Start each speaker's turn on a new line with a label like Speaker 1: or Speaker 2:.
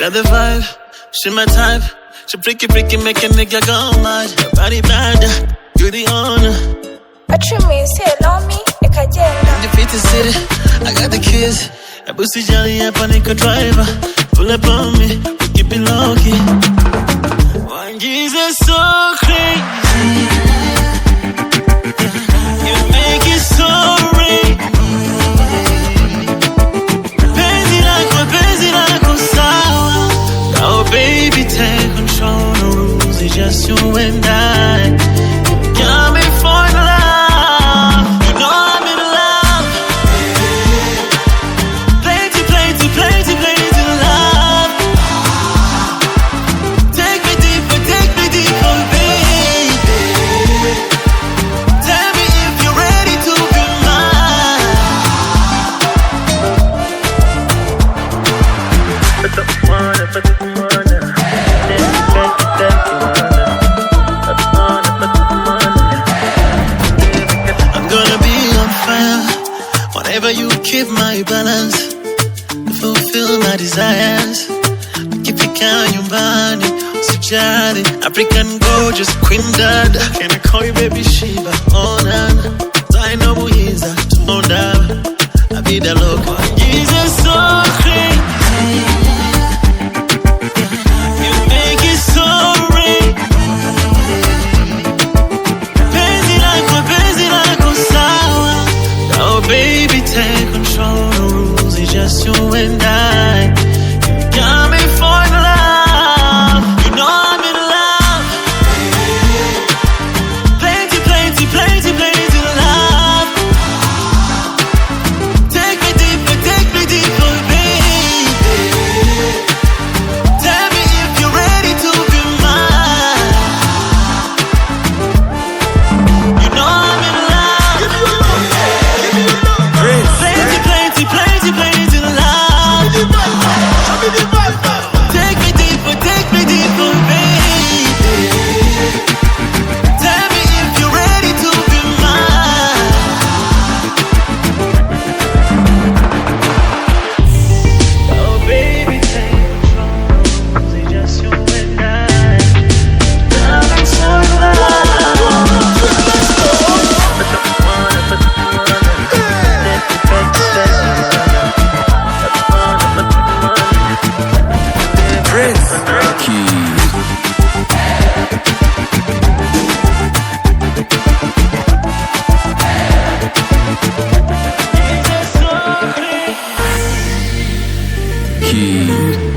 Speaker 1: Got the vibe, she my type. She freaky, freaky, make a nigga go mad. Your body bad, you the owner.
Speaker 2: Achumi, say love me, ekagenda.
Speaker 1: Defeat the city, I got the keys. A pussy jelly, a panic driver. Pull up on me, we keep it low key. One Jesus so crazy. You make it so real. Penzi lako sawa. Now baby take control, no rules, it's just you and I. Got me for love, you know I'm in love. Plenty love. Take me deeper, baby. Tell me if you're ready to be mine. I'm gonna be on fire whenever you keep my balance, fulfill my desires. Keep it count nyumbani, usijali. African gorgeous queen dad. Can I call you baby Shiva? Oh nana, Zaino Muhiza, Tumonda, I be the local. Jesus so crazy. You make it so real. Penzi lako sawa. Now baby take control, no rules, it's just you and I. You got me for love, you know I'm in love. Plenty love. Take me deeper, baby. Tell me if you're ready to be mine. You know I'm in love. Plenty love. Take me deeper, baby. Tell me if you're ready to be mine. Oh baby, take control, it's just you and I. I'm so in love.
Speaker 3: Key.